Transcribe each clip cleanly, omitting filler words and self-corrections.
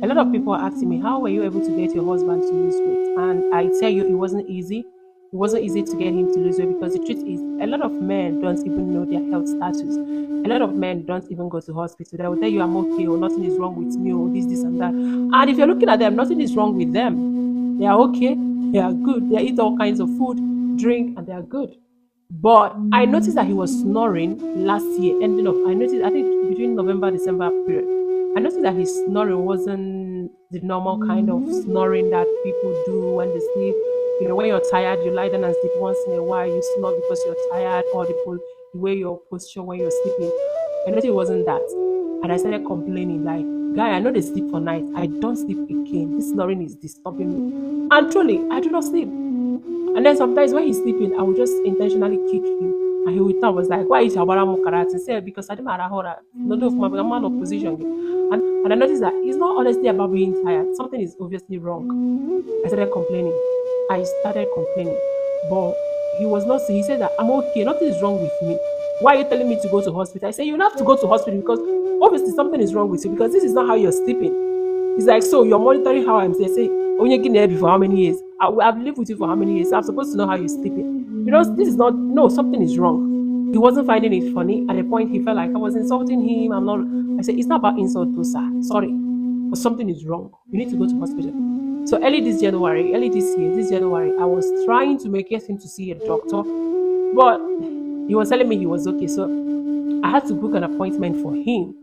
A lot of people are asking me, how were you able to get your husband to lose weight? And I tell you, it wasn't easy. It wasn't easy to get him to lose weight because the truth is, a lot of men don't even know their health status. A lot of men don't even go to hospital. They will tell you, I'm okay, or nothing is wrong with me, or this, and that. And if you're looking at them, nothing is wrong with them. They are okay. They are good. They eat all kinds of food, drink, and they are good. But I noticed that he was snoring last year, ending of I noticed I think between November December period. I noticed that his snoring wasn't the normal kind of snoring that people do when they sleep. You know, when you're tired, you lie down and sleep once in a while, you snore because you're tired, or the way your posture when you're sleeping. I noticed it wasn't that. And I started complaining, like, guy, I know they sleep for night. I don't sleep again. This snoring is disturbing me. And truly, I do not sleep. And then sometimes when he's sleeping, I will just intentionally kick him. And he will tell was like, why is Habara Mokarati? Say, because I didn't matter how no do of my man of position. And I noticed that it's not honestly about being tired. Something is obviously wrong. I started complaining. I started complaining. But he was not saying, he said that I'm okay, nothing is wrong with me. Why are you telling me to go to hospital? I say, you don't have to go to hospital because obviously something is wrong with you because this is not how you're sleeping. It's like, so you're monitoring how I'm saying, say, only getting there for how many years? I've lived with you for how many years? I'm supposed to know how you're sleeping. You know, this is not, no, something is wrong. He wasn't finding it funny. At a point, he felt like I was insulting him. I'm not, I said, it's not about insult, though, sir. Sorry. But something is wrong. You need to go to hospital. So early this year, this January, I was trying to get him to see a doctor, but he was telling me he was okay. So I had to book an appointment for him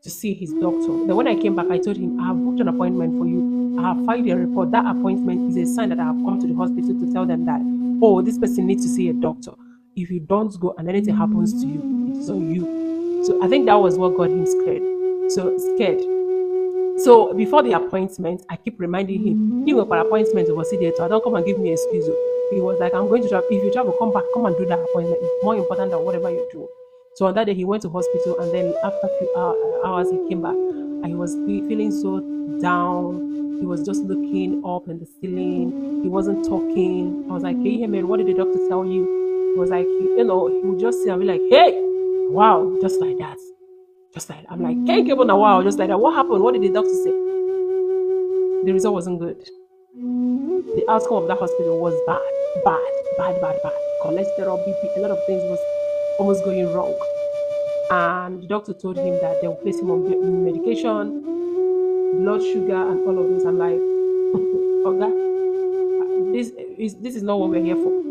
to see his doctor. Then when I came back, I told him, I have booked an appointment for you. I have filed a report. That appointment is a sign that I have come to the hospital to tell them that, oh, this person needs to see a doctor. If you don't go and anything happens to you, it is on you. So I think that was what got him scared. So scared. So before the appointment, I keep reminding him, he will for appointment over see there. Don't come and give me an excuse. He was like, I'm going to travel. If you travel, come back, come and do that appointment. It's more important than whatever you're doing. So on that day, he went to hospital, and then after a few hours, he came back, and he was feeling so down. He was just looking up in the ceiling. He wasn't talking. I was like, hey, man, what did the doctor tell you? He was like, he would just say and be like, hey, wow, just like that. Just like that. I'm like, can't give on a wow, just like that. What happened? What did the doctor say? The result wasn't good. The outcome of that hospital was bad, bad, bad, bad, bad. Cholesterol, BP, a lot of things was almost going wrong. And the doctor told him that they will place him on medication, blood sugar, and all of this. I'm like, okay, this is not what we're here for.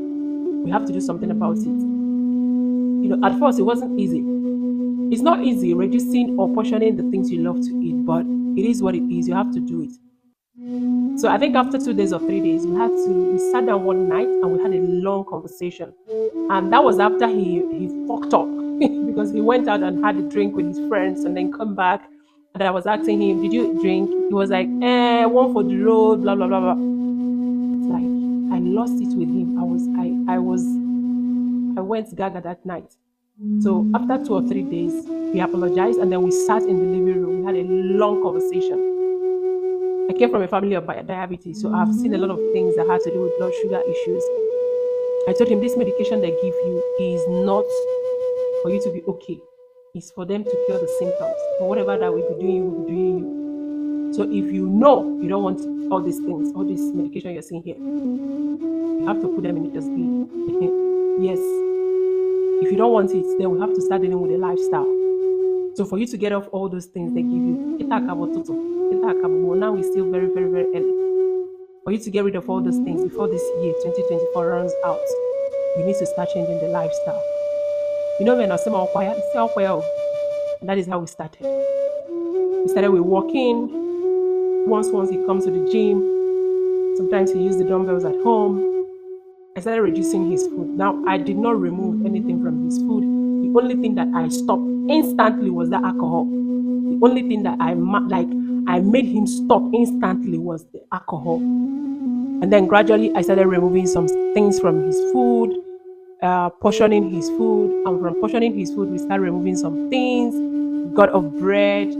We have to do something about it. You know, at first it wasn't easy. It's not easy reducing or portioning the things you love to eat, but it is what it is. You have to do it. So I think after 2 days or 3 days, we sat down one night and we had a long conversation. And that was after he fucked up because he went out and had a drink with his friends and then come back. And I was asking him, did you drink? He was like, one for the road, blah blah blah blah. It's like I lost it with him. I went gaga that night. So after 2 or 3 days, we apologized and then we sat in the living room. We had a long conversation. I came from a family of diabetes, so I've seen a lot of things that had to do with blood sugar issues. I told him this medication they give you is not for you to be okay. It's for them to cure the symptoms. But whatever that we be doing, you will be doing you. So if you know you don't want all these things, all this medication you're seeing here, you have to put them in a dustbin. Yes. If you don't want it, then we have to start dealing with a lifestyle. So for you to get off all those things they give you, now we're still very, very, very early. For you to get rid of all those things before this year, 2024, runs out, you need to start changing the lifestyle. You know, when I say quiet, and that is how we started. We started with walking. Once he comes to the gym. Sometimes he used the dumbbells at home. I started reducing his food. Now, I did not remove anything from his food. The only thing that I stopped instantly was the alcohol. The only thing that I made him stop instantly was the alcohol. And then gradually I started removing some things from his food, portioning his food. And from portioning his food, we started removing some things. We got off bread,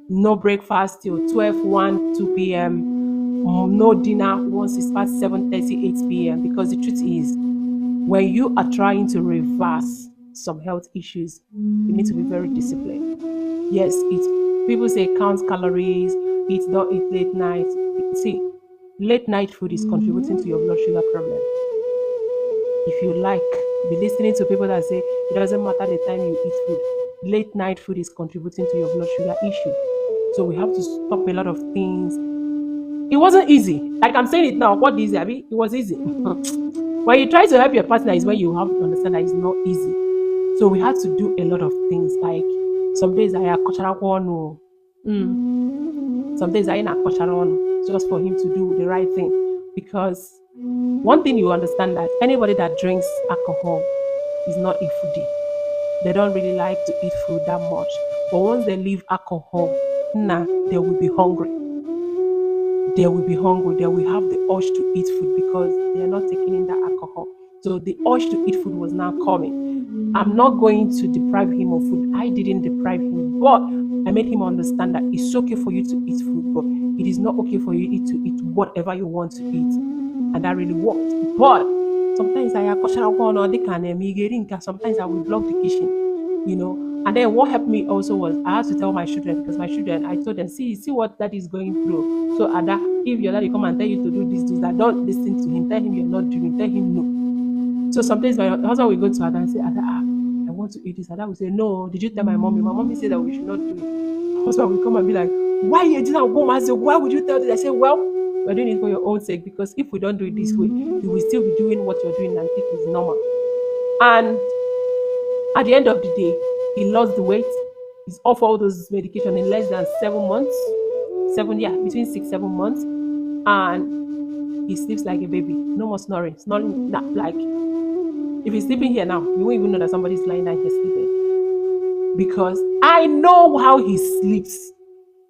no breakfast till 12, 1, 2 p.m. No dinner once it's past 7:30, 8 p.m. Because the truth is, when you are trying to reverse some health issues, you need to be very disciplined. Yes, people say count calories, eat, don't eat late night. See, late night food is contributing to your blood sugar problem. If you like, be listening to people that say it doesn't matter the time you eat food. Late night food is contributing to your blood sugar issue. So we have to stop a lot of things. It wasn't easy. Like I'm saying it now, what easy? I mean, it was easy. When you try to help your partner is when you have to understand that it's not easy. So we had to do a lot of things. Like some days I some days I just for him to do the right thing. Because one thing you understand that anybody that drinks alcohol is not a foodie. They don't really like to eat food that much. But once they leave alcohol, they will be hungry. They will be hungry. They will have the urge to eat food because they are not taking in that alcohol. So the urge to eat food was now coming. I'm not going to deprive him of food. I didn't deprive him, but I made him understand that it's okay for you to eat food, but it is not okay for you to eat whatever you want to eat. And that really worked. But sometimes sometimes I will block the kitchen. And then what helped me also was I had to tell my children, because my children, I told them, see what daddy is going through. So Ada, if your daddy come and tell you to do this, do that, don't listen to him. Tell him you're not doing. Tell him no. So sometimes my husband will go to Ada and say, Ada, I want to eat this. Ada will say, no. Did you tell my mommy? My mommy said that we should not do it. My husband will come and be like, why you did that? Why would you tell this? I say, well, we're doing it for your own sake, because if we don't do it this way, you will still be doing what you're doing and think it's normal. And at the end of the day, he lost the weight. He's off all those medication in less than 7 months. Between 6-7 months. And he sleeps like a baby. No more snoring. Like if he's sleeping here now, you won't even know that somebody's lying down here sleeping. Because I know how he sleeps.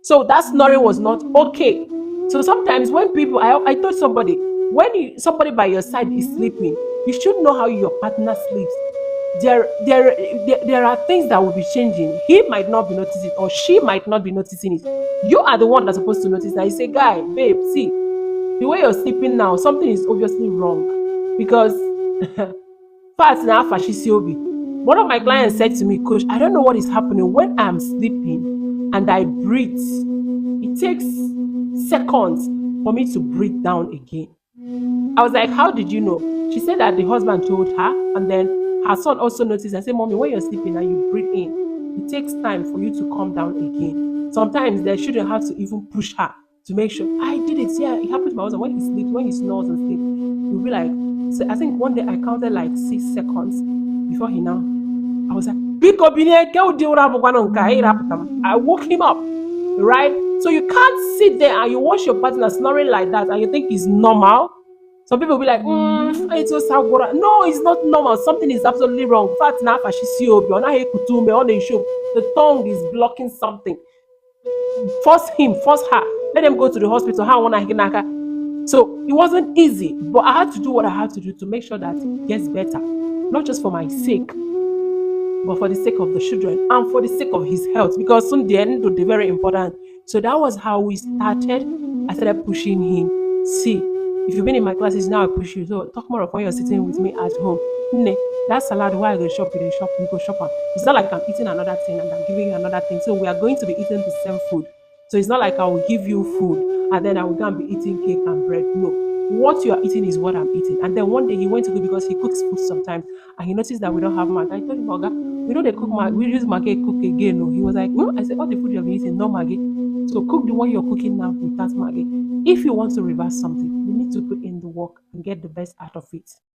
So that snoring was not okay. So sometimes when people, I told somebody, when somebody by your side is sleeping, you should know how your partner sleeps. There are things that will be changing. He might not be noticing it, or she might not be noticing it. You are the one that's supposed to notice that. You say, guy, babe, see, the way you're sleeping now, something is obviously wrong. Because fat now fashisiobi. One of my clients said to me, Coach, I don't know what is happening when I'm sleeping and I breathe. It takes seconds for me to breathe down again. I was like, how did you know? She said that the husband told her, and then her son also noticed and said, Mommy, when you're sleeping and you breathe in, it takes time for you to calm down again. Sometimes they shouldn't have to even push her to make sure. I did it. Yeah, it happened to my husband when he sleeps, when he snores and sleeps. He'll be like, so I think one day I counted like 6 seconds before he now. I was like, I woke him up, right? So you can't sit there and you watch your partner snoring like that and you think it's normal. Some people will be like, it's so sad. No, it's not normal. Something is absolutely wrong. In fact, now the tongue is blocking something. Force her. Let them go to the hospital. So it wasn't easy, but I had to do what I had to do to make sure that it gets better. Not just for my sake, but for the sake of the children and for the sake of his health, because soon the end will be very important. So that was how we started. I started pushing him. See, if you've been in my classes, now I push you. So talk more of when you're sitting with me at home. That salad, why I go shop, you go shop. It's not like I'm eating another thing and I'm giving you another thing. So we are going to be eating the same food. So it's not like I will give you food and then I will go and be eating cake and bread. No. What you are eating is what I'm eating. And then one day he went to go, because he cooks food sometimes, and he noticed that we don't have Maggi. I told him, Oga, we know they cook Maggi, we use Maggi cook again. No. He was like, no. I said, all the food you've been eating, no Maggi. So cook the one you're cooking now without Maggi. If you want to reverse something, you need to put in the work and get the best out of it.